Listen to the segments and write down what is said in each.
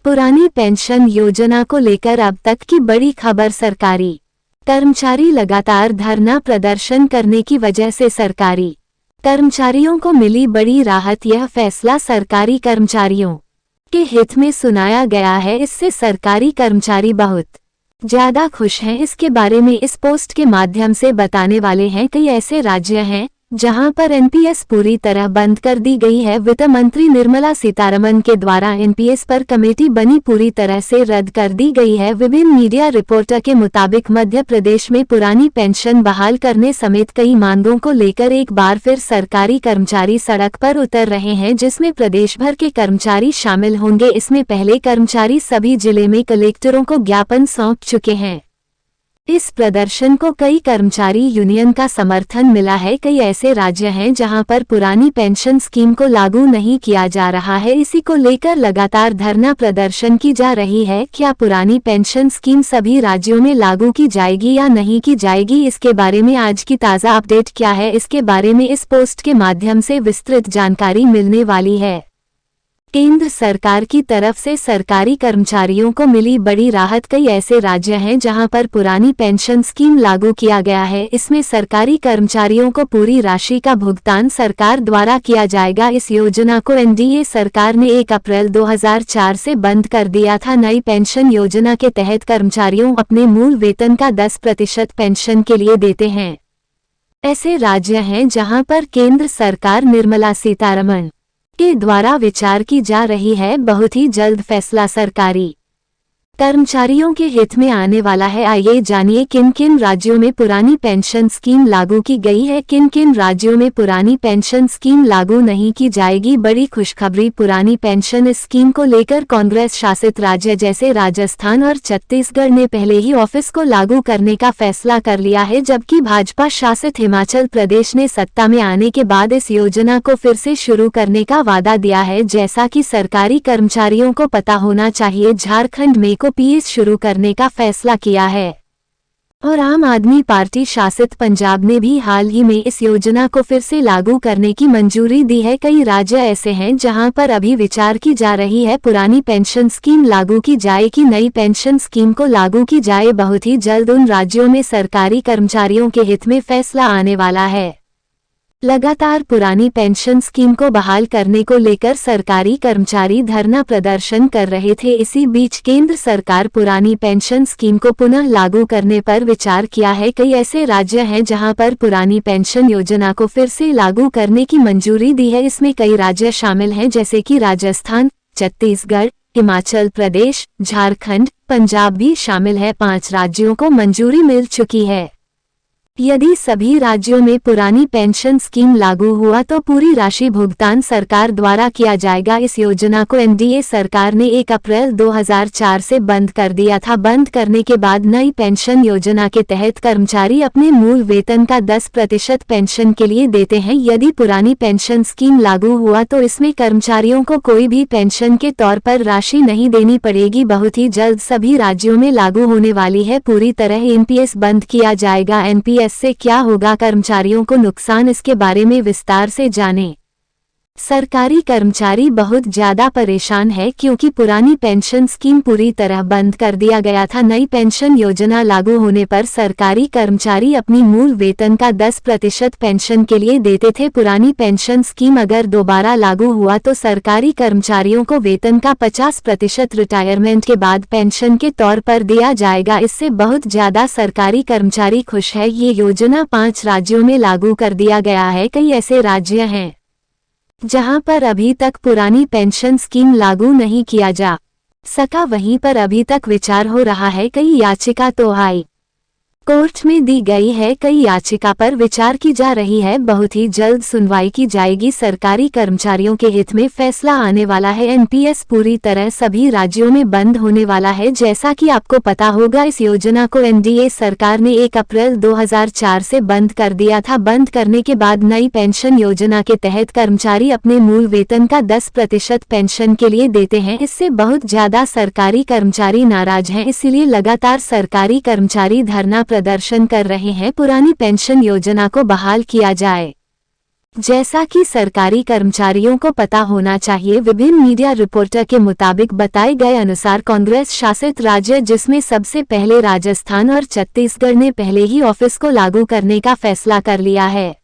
पुरानी पेंशन योजना को लेकर अब तक की बड़ी खबर। सरकारी कर्मचारी लगातार धरना प्रदर्शन करने की वजह से सरकारी कर्मचारियों को मिली बड़ी राहत। यह फैसला सरकारी कर्मचारियों के हित में सुनाया गया है। इससे सरकारी कर्मचारी बहुत ज्यादा खुश हैं। इसके बारे में इस पोस्ट के माध्यम से बताने वाले हैं। कई ऐसे राज्य हैं जहां पर एनपीएस पूरी तरह बंद कर दी गई है। वित्त मंत्री निर्मला सीतारमण के द्वारा एनपीएस पर कमेटी बनी पूरी तरह से रद्द कर दी गई है। विभिन्न मीडिया रिपोर्टर के मुताबिक मध्य प्रदेश में पुरानी पेंशन बहाल करने समेत कई मांगों को लेकर एक बार फिर सरकारी कर्मचारी सड़क पर उतर रहे हैं, जिसमें प्रदेश भर के कर्मचारी शामिल होंगे। इसमें पहले कर्मचारी सभी जिले में कलेक्टरों को ज्ञापन सौंप चुके हैं। इस प्रदर्शन को कई कर्मचारी यूनियन का समर्थन मिला है। कई ऐसे राज्य हैं जहां पर पुरानी पेंशन स्कीम को लागू नहीं किया जा रहा है। इसी को लेकर लगातार धरना प्रदर्शन की जा रही है। क्या पुरानी पेंशन स्कीम सभी राज्यों में लागू की जाएगी या नहीं की जाएगी, इसके बारे में आज की ताज़ा अपडेट क्या है, इसके बारे में इस पोस्ट के माध्यम से विस्तृत जानकारी मिलने वाली है। केंद्र सरकार की तरफ से सरकारी कर्मचारियों को मिली बड़ी राहत। कई ऐसे राज्य हैं जहां पर पुरानी पेंशन स्कीम लागू किया गया है। इसमें सरकारी कर्मचारियों को पूरी राशि का भुगतान सरकार द्वारा किया जाएगा। इस योजना को एनडीए सरकार ने 1 अप्रैल 2004 से बंद कर दिया था। नई पेंशन योजना के तहत कर्मचारियों अपने मूल वेतन का 10% पेंशन के लिए देते हैं। ऐसे राज्य हैं जहां पर केंद्र सरकार निर्मला सीतारमण के द्वारा विचार की जा रही है। बहुत ही जल्द फैसला सरकारी कर्मचारियों के हित में आने वाला है। आइए जानिए किन किन राज्यों में पुरानी पेंशन स्कीम लागू की गई है, किन किन राज्यों में पुरानी पेंशन स्कीम लागू नहीं की जाएगी। बड़ी खुशखबरी, पुरानी पेंशन स्कीम को लेकर कांग्रेस शासित राज्य जैसे राजस्थान और छत्तीसगढ़ ने पहले ही ऑफिस को लागू करने का फैसला कर लिया है, जबकि भाजपा शासित हिमाचल प्रदेश ने सत्ता में आने के बाद इस योजना को फिर से शुरू करने का वादा दिया है। जैसा कि सरकारी कर्मचारियों को पता होना चाहिए, झारखंड में पीएस शुरू करने का फैसला किया है और आम आदमी पार्टी शासित पंजाब ने भी हाल ही में इस योजना को फिर से लागू करने की मंजूरी दी है। कई राज्य ऐसे हैं जहां पर अभी विचार की जा रही है पुरानी पेंशन स्कीम लागू की जाए कि नई पेंशन स्कीम को लागू की जाए। बहुत ही जल्द उन राज्यों में सरकारी कर्मचारियों के हित में फैसला आने वाला है। लगातार पुरानी पेंशन स्कीम को बहाल करने को लेकर सरकारी कर्मचारी धरना प्रदर्शन कर रहे थे। इसी बीच केंद्र सरकार पुरानी पेंशन स्कीम को पुनः लागू करने पर विचार किया है। कई ऐसे राज्य हैं जहां पर पुरानी पेंशन योजना को फिर से लागू करने की मंजूरी दी है। इसमें कई राज्य शामिल हैं जैसे कि राजस्थान, छत्तीसगढ़, हिमाचल प्रदेश, झारखंड, पंजाब भी शामिल है। 5 राज्यों को मंजूरी मिल चुकी है। यदि सभी राज्यों में पुरानी पेंशन स्कीम लागू हुआ तो पूरी राशि भुगतान सरकार द्वारा किया जाएगा। इस योजना को एनडीए सरकार ने 1 अप्रैल 2004 से बंद कर दिया था। बंद करने के बाद नई पेंशन योजना के तहत कर्मचारी अपने मूल वेतन का 10% पेंशन के लिए देते हैं। यदि पुरानी पेंशन स्कीम लागू हुआ तो इसमें कर्मचारियों को कोई भी पेंशन के तौर पर राशि नहीं देनी पड़ेगी। बहुत ही जल्द सभी राज्यों में लागू होने वाली है। पूरी तरह एनपीएस बंद किया जाएगा। एनपीएस से क्या होगा, कर्मचारियों को नुकसान, इसके बारे में विस्तार से जानें। सरकारी कर्मचारी बहुत ज्यादा परेशान है क्योंकि पुरानी पेंशन स्कीम पूरी तरह बंद कर दिया गया था। नई पेंशन योजना लागू होने पर सरकारी कर्मचारी अपनी मूल वेतन का 10% पेंशन के लिए देते थे। पुरानी पेंशन स्कीम अगर दोबारा लागू हुआ तो सरकारी कर्मचारियों को वेतन का 50% रिटायरमेंट के बाद पेंशन के तौर पर दिया जाएगा। इससे बहुत ज्यादा सरकारी कर्मचारी खुश है। ये योजना 5 राज्यों में लागू कर दिया गया है। कई ऐसे राज्य हैं जहां पर अभी तक पुरानी पेंशन स्कीम लागू नहीं किया जा सका, वहीं पर अभी तक विचार हो रहा है। कई याचिका तो हाई कोर्ट में दी गई है। कई याचिका पर विचार की जा रही है। बहुत ही जल्द सुनवाई की जाएगी। सरकारी कर्मचारियों के हित में फैसला आने वाला है। एनपीएस पूरी तरह सभी राज्यों में बंद होने वाला है। जैसा कि आपको पता होगा, इस योजना को एनडीए सरकार ने 1 अप्रैल 2004 से बंद कर दिया था। बंद करने के बाद नई पेंशन योजना के तहत कर्मचारी अपने मूल वेतन का 10% पेंशन के लिए देते हैं। इससे बहुत ज्यादा सरकारी कर्मचारी नाराज हैं। इसलिए लगातार सरकारी कर्मचारी धरना प्रदर्शन कर रहे हैं। पुरानी पेंशन योजना को बहाल किया जाए। जैसा कि सरकारी कर्मचारियों को पता होना चाहिए, विभिन्न मीडिया रिपोर्टर के मुताबिक बताए गए अनुसार कांग्रेस शासित राज्य जिसमें सबसे पहले राजस्थान और छत्तीसगढ़ ने पहले ही ऑफिस को लागू करने का फैसला कर लिया है।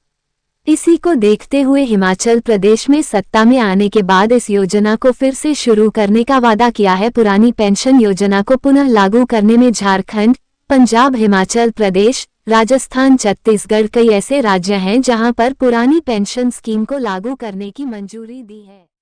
इसी को देखते हुए हिमाचल प्रदेश में सत्ता में आने के बाद इस योजना को फिर से शुरू करने का वादा किया है। पुरानी पेंशन योजना को पुनः लागू करने में झारखंड, पंजाब, हिमाचल प्रदेश, राजस्थान, छत्तीसगढ़ कई ऐसे राज्य हैं जहां पर पुरानी पेंशन स्कीम को लागू करने की मंजूरी दी है।